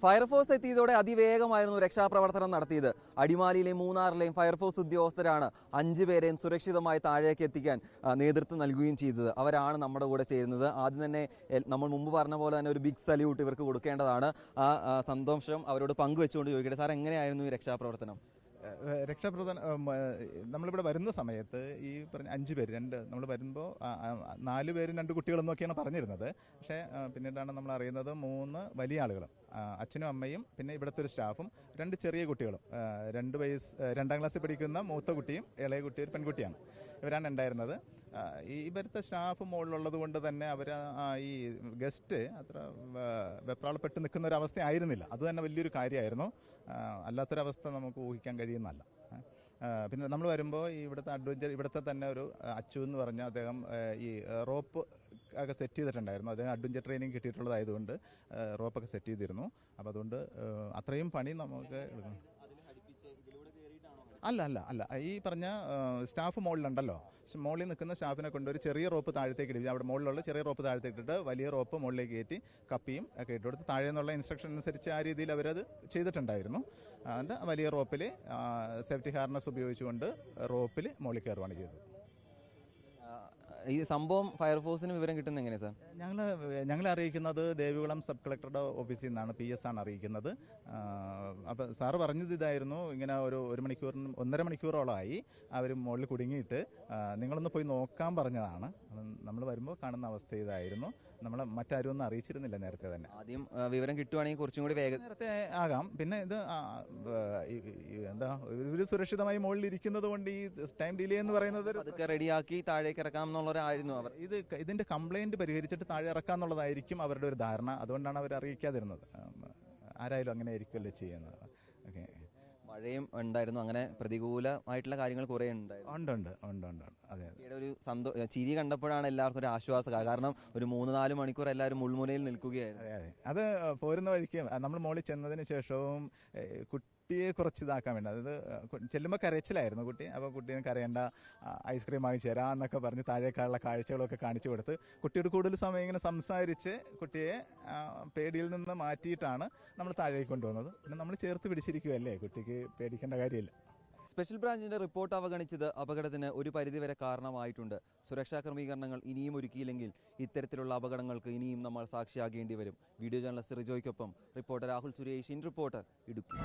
Fire force എത്തിയതോടെ അതിവേഗമായിരുന്നു രക്ഷാപ്രവർത്തനം നടത്തിയത്. അടിമാലിയിലെയും മൂന്നാറിലെയും ഫയർഫോഴ്സ് ഉദ്യോഗസ്ഥരാണ് 5 പേരെയും സുരക്ഷിതമായി താഴേക്ക് എത്തിക്കാൻ നേതൃത്വം നൽകുകയും ചെയ്തത്. അവരാണ് നമ്മുടെ കൂടെ ചേരുന്നത്. ആദ്യം തന്നെ നമ്മൾ മുമ്പ് പറഞ്ഞ പോലെ തന്നെ ഒരു ബിഗ് സല്യൂട്ട് ഇവർക്ക് കൊടുക്കേണ്ടതാണ്. ആ സന്തോഷം അവരോട് പങ്കുവെച്ചുകൊണ്ട് ചോദിക്കട്ടെ, സാർ എങ്ങനെയായിരുന്നു ഈ രക്ഷാപ്രവർത്തനം? നമ്മളിവിടെ വരുന്ന സമയത്ത് ഈ പറഞ്ഞ 5 പേര് നമ്മൾ വരുമ്പോൾ 4 പേരും 2 കുട്ടികളെന്നൊക്കെയാണ് പറഞ്ഞിരുന്നത്. പക്ഷേ പിന്നീടാണ് നമ്മൾ അറിയുന്നത് 3 വലിയ ആളുകളും, അച്ഛനും അമ്മയും, പിന്നെ ഇവിടുത്തെ ഒരു സ്റ്റാഫും 2 ചെറിയ കുട്ടികളും, 2 ക്ലാസ്സിൽ പഠിക്കുന്ന മൂത്ത കുട്ടിയും ഇളയ കുട്ടി ഒരു പെൺകുട്ടിയാണ്. ഇവരാണ് ഉണ്ടായിരുന്നത്. ഇവിടുത്തെ സ്റ്റാഫ് മുകളിലുള്ളത് കൊണ്ട് തന്നെ അവർ ഈ ഗസ്റ്റ് അത്ര വെപ്രാളപ്പെട്ട് നിൽക്കുന്ന ഒരു അവസ്ഥ ആയിരുന്നില്ല. അത് തന്നെ വലിയൊരു കാര്യമായിരുന്നു. അല്ലാത്തൊരവസ്ഥ നമുക്ക് ഊഹിക്കാൻ കഴിയുന്നതല്ല. പിന്നെ നമ്മൾ വരുമ്പോൾ ഇവിടുത്തെ തന്നെ ഒരു അച്ചു എന്ന് പറഞ്ഞ അദ്ദേഹം ഈ റോപ്പ് ഒക്കെ സെറ്റ് ചെയ്തിട്ടുണ്ടായിരുന്നു. അദ്ദേഹം അഡ്വഞ്ചർ ട്രെയിനിങ് കിട്ടിയിട്ടുള്ളതായതുകൊണ്ട് റോപ്പൊക്കെ സെറ്റ് ചെയ്തിരുന്നു. അപ്പോൾ അതുകൊണ്ട് അത്രയും പണി നമുക്ക് എടുക്കണം. അല്ല ഈ പറഞ്ഞ സ്റ്റാഫ് മുകളിലുണ്ടല്ലോ, മുകളിൽ നിൽക്കുന്ന സ്റ്റാഫിനെ കൊണ്ട് ഒരു ചെറിയ റോപ്പ് താഴത്തേക്ക് ഇടുക. അവിടെ മുകളിലുള്ള ചെറിയ റോപ്പ് താഴത്തേക്ക് ഇട്ടിട്ട് വലിയ റോപ്പ് മുകളിലേക്ക് കയറ്റി കപ്പിയും ഒക്കെ ഇട്ട് കൊടുത്ത് താഴെ നിന്നുള്ള ഇൻസ്ട്രക്ഷൻ അനുസരിച്ച് ആ രീതിയിൽ അവരത് ചെയ്തിട്ടുണ്ടായിരുന്നു. അതുകൊണ്ട് വലിയ റോപ്പിൽ സേഫ്റ്റി ഹാർനസ് ഉപയോഗിച്ചുകൊണ്ട് റോപ്പിൽ മുകളിൽ കയറുകയാണ് ചെയ്തത്. ഈ സംഭവം ഫയർഫോഴ്സിന് വിവരം കിട്ടുന്നത് എങ്ങനെയാണ് സാർ? ഞങ്ങളെ അറിയിക്കുന്നത് ദേവികുളം സബ് കളക്ടറുടെ ഓഫീസിൽ നിന്നാണ്, PS ആണ് അറിയിക്കുന്നത്. അപ്പം സാറ് പറഞ്ഞത് ഇതായിരുന്നു, ഇങ്ങനെ ഒരു 1.5 മണിക്കൂറോളമായി അവർ മുകളിൽ കുടുങ്ങിയിട്ട് നിങ്ങളൊന്ന് പോയി നോക്കാൻ പറഞ്ഞതാണ്. നമ്മൾ വരുമ്പോൾ കാണുന്ന അവസ്ഥ ഇതായിരുന്നു. നമ്മളെ മറ്റാരും ഒന്നും അറിയിച്ചിരുന്നില്ല നേരത്തെ തന്നെ. ആദ്യം വിവരം കിട്ടുവാണെങ്കിൽ കുറച്ചും കൂടി വേഗം നേരത്തെ ആകാം. പിന്നെ ഇത് ഇവര് സുരക്ഷിതമായി മുകളിൽ ഇരിക്കുന്നത് കൊണ്ട് ഈ ടൈം ഡിലേ എന്ന് പറയുന്നത് റെഡിയാക്കി താഴേക്ക് ഇറക്കാം എന്നുള്ളവരായിരുന്നു അവർ. ഇതിന്റെ കംപ്ലൈന്റ് പരിഹരിച്ചിട്ട് താഴെ ഇറക്കാന്നുള്ളതായിരിക്കും അവരുടെ ഒരു ധാരണ. അതുകൊണ്ടാണ് അവർ അറിയിക്കാതിരുന്നത്. ആരായാലും അങ്ങനെ ആയിരിക്കുമല്ലോ ചെയ്യുന്നത്. ഓക്കെ. മഴയും ഉണ്ടായിരുന്നു, അങ്ങനെ പ്രതികൂലമായിട്ടുള്ള കാര്യങ്ങൾ കുറെ ഉണ്ടായിരുന്നു. ഉണ്ട്. അതെ. ഒരു ചിരി കണ്ടപ്പോഴാണ് എല്ലാവർക്കും ഒരു ആശ്വാസം. കാരണം ഒരു 3-4 മണിക്കൂർ എല്ലാവരും മുൾമുനയിൽ നിൽക്കുകയായിരുന്നു. അതെ. അത് പോരുന്ന വഴിക്ക് നമ്മൾ മുകളിൽ ചെന്നതിന് ശേഷവും കുട്ടിയെ കുറച്ച് ഇതാക്കാൻ വേണ്ടി, അതായത് ചെല്ലുമ്പോൾ കരച്ചിലായിരുന്നു കുട്ടി. അപ്പോൾ കുട്ടീനെ കരയേണ്ട, ഐസ്ക്രീം വാങ്ങിച്ചു തരാം എന്നൊക്കെ പറഞ്ഞ് താഴേക്കാളുള്ള കാഴ്ചകളൊക്കെ കാണിച്ചു കൊടുത്ത് കുട്ടിയോട് കൂടുതൽ സമയം ഇങ്ങനെ സംസാരിച്ച് കുട്ടിയെ പേടിയിൽ നിന്ന് മാറ്റിയിട്ടാണ് നമ്മൾ താഴേക്ക് കൊണ്ടുവന്നത്. പിന്നെ നമ്മൾ ചേർത്ത് പിടിച്ചിരിക്കുകയല്ലേ, കുട്ടിക്ക് പേടിക്കേണ്ട കാര്യമില്ല. സ്പെഷ്യൽ ബ്രാഞ്ചിന്റെ റിപ്പോർട്ട് അവഗണിച്ചത് അപകടത്തിന് ഒരു പരിധിവരെ കാരണമായിട്ടുണ്ട്. സുരക്ഷാ ക്രമീകരണങ്ങൾ ഇനിയും ഒരുക്കിയില്ലെങ്കിൽ ഇത്തരത്തിലുള്ള അപകടങ്ങൾക്ക് ഇനിയും നമ്മൾ സാക്ഷിയാകേണ്ടി വരും. വീഡിയോ ജേർണലിസ്റ്റ് റിജോയ്ക്കൊപ്പം reporter Rahul Suresh, in reporter, Idukki.